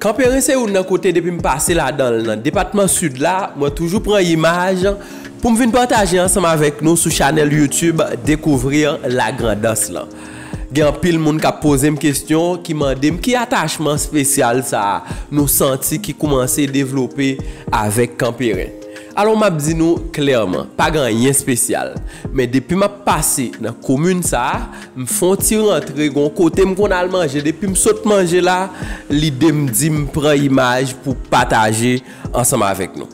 Camp Perrin c'est un côté depuis me passer là dans le département sud là, moi toujours prends image pour me venir partager ensemble avec nous sur channel YouTube Découvrir la grandance là. Il y a pile monde qui a posé une question qui m'a dit qui attachement spécial ça nous senti qui commençait à développer avec Camp Perrin. Alors m'a dit nous clairement pas rien spécial mais depuis m'a passé dans commune ça me font rentrer gon côté me qu'on a manger depuis me saute manger là l'idée me dit me prend image pour partager ensemble avec nous.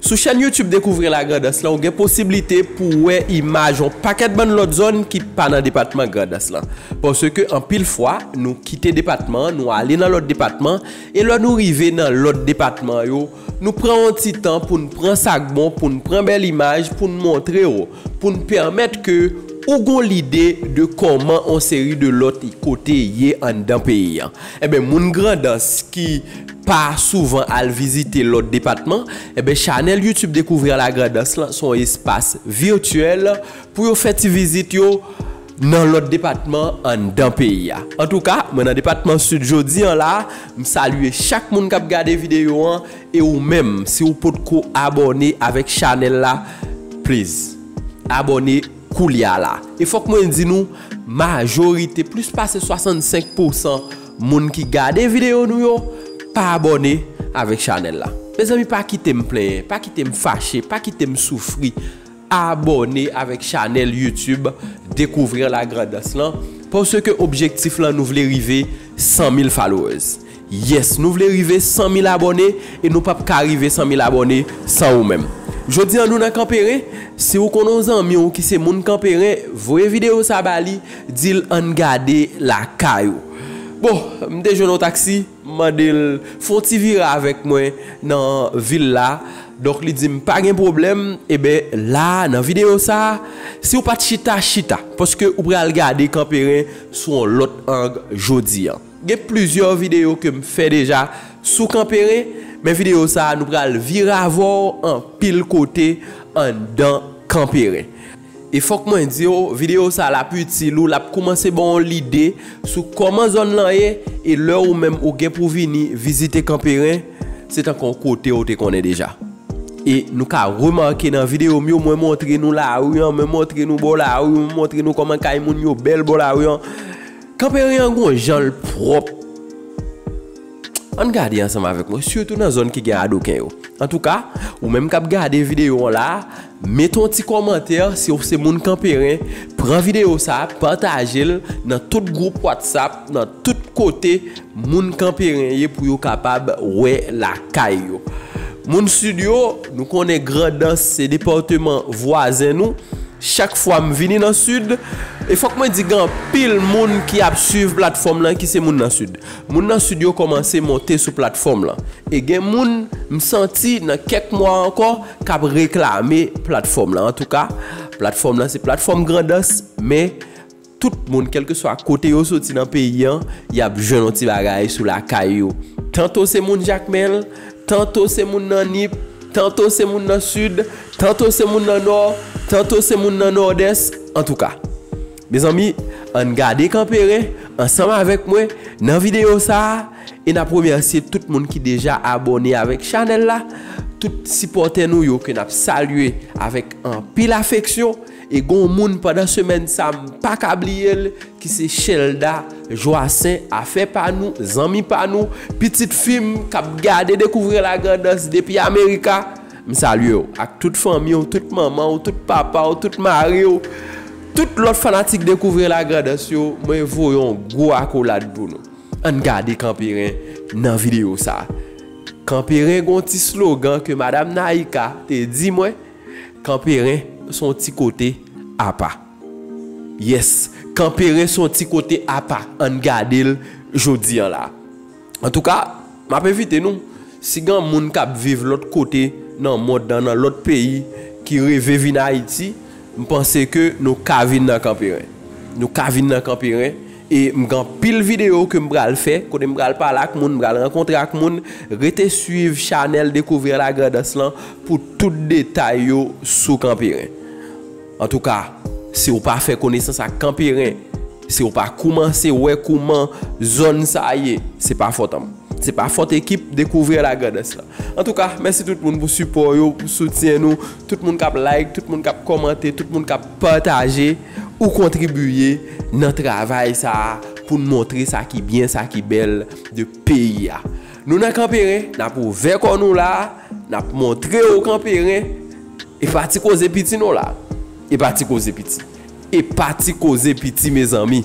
Sur chaîne YouTube Découvrir la grandance là, on a possibilité pour ouais image un paquet de bonnes l'autre zone qui pas dans département grandance là. Parce que en pile fois nous quitter département, nous aller dans l'autre département et là nous arriver dans l'autre département yo, nous prenons un petit temps pour nous prendre ça bon, pour nous prendre belle image, pour nous montrer pour nous permettre que ou gon l'idée de comment on série de l'autre côté y en dans pays. Eh ben mon grandance qui pas souvent à visiter l'autre département, eh ben channel YouTube Découvrir la grandance là son espace virtuel pour faire visite yo dans l'autre département en dans pays. En tout cas, moi dans département sud jodi là, me saluer chaque monde qui a regardé vidéo et ou même si vous pouvez abonner avec channel là, please abonnez Koulia là. Il faut que moi dis nous majorité plus passer 65% moun qui garder vidéo nous yo pas abonné avec channel là. Mes amis pas quitter me plaindre, pas quitter me fâcher, pas quitter me souffrir. Abonner avec channel YouTube Découvrir la grandance là parce que objectif là nous voulons arriver 100 000 followers. Yes, nous voulons arriver 100 000 abonnés et nous pas arriver 100 000 abonnés sans vous même. Je dis à nous dans Camp Perrin, si vous connaissez un ami ou qui c'est moun Camp Perrin, voyez vidéo ça bali, dit en garder la caillou. Bon, m'te jeune au taxi, m'a dit faut virer avec moi dans ville là. Donc il dit pas de problème et ben là dans vidéo ça, si vous pas chita parce que vous pouvez regarder Camp Perrin sur l'autre angle jodi. Il y a plusieurs vidéos que me fait déjà sous Camp Perrin. Mais vidéo ça nous pral virer avoir en pile côté en dans Camp Perrin. Il faut que moi dise vidéo ça la plus utile ou la commencer bon l'idée sur comment zone là est et l'heure ou même ou gain pour venir visiter Camp Perrin, c'est encore côté où tu connais déjà. Et nous ka remarquer dans vidéo mieux moi montrer nous là ou me montrer nous bon là ou montrer nous comment kay moun yo belle bon là ou Camp Perrin un gros gens propre. On regarde ensemble avec moi, surtout dans la zone qui a adoquin. En tout cas, ou même quand vous regardez vidéo là, mettez un petit commentaire si c'est mon Camp Perrin, prends vidéo ça, partagez-le dans tout groupe WhatsApp, dans tout côté mon Camp Perrin pour être capable ouais la caillou. Mon studio, nous connaissons grandance ces départements voisins nous. Chaque fois que je viens dans le sud, il faut que je dise grand pile monde qui a suivi plateforme là qui c'est monde dans le sud. Monde dans le sud yo commencé monter sur plateforme là. Et gen monde me senti dans quelques mois encore qui a réclamé plateforme là. En tout cas, plateforme là c'est plateforme grandance mais tout le monde quel que soit côté yo sorti dans pays il y a jeune petit bagay sur la caillou. Tantôt c'est monde Jacmel, tantôt c'est monde dans Nip, tantôt c'est monde dans le sud, tantôt c'est monde dans le nord. Tantôt c'est mon nord-est. En tout cas, mes amis, on garde Camp Perrin ensemble avec moi dans la vidéo ça. Et n'a remercier tout le monde qui déjà abonné avec channel là. Tout supporter nous yo que n'a salué avec un pile affection. Et gon moun pendant semaine ça pas oublier qui c'est Shelda Joassin a fait par nous, amis par nous, petite film qui a gardé Découvrir la grandance depuis Amérique. Je salue avec toute famille, toute maman, tout papa, toute mari, toute l'autre fanatique Découvrir la grandance. Moi voyons gros accolade pour nous. On regarde Camp Perrin dans vidéo ça. Camp Perrin a un petit slogan que madame Naïka te dit moi. Camp Perrin son petit côté à pas. Yes, Camp Perrin son petit côté à pas. On regarde jodi là. En tout cas, m'a invité nous si grand monde qui vivre l'autre côté dans l'autre pays qui rêve venir Haïti, je pense que nous cavine dans Camp Perrin. Nous cavine dans Camp Perrin et m'gan pile vidéo que m'bral faire, que m'bral parler avec moun, m'bral rencontrer avec moun, rete suivre channel Découvrir la grandance là pour tout détail yo sur Camp Perrin. En tout cas, si vous pas fait connaissance à Camp Perrin, si vous pas commencer ouais comment zone ça y est, c'est pas faute. C'est pas forte équipe découvrir la grandesse là. En tout cas, merci tout le monde pour support, pour soutien nous, tout le monde qui a like, tout le monde qui a commenté, tout le monde qui a partagé ou contribué dans le travail ça pour nous montrer ça qui bien, ça qui belle de pays. Nous dans Camp Perrin, n'a pour ouvert comme nous là, n'a montré au Camp Perrin et parti causer petit nous là. Et parti causer petit. Et parti causer petit mes amis.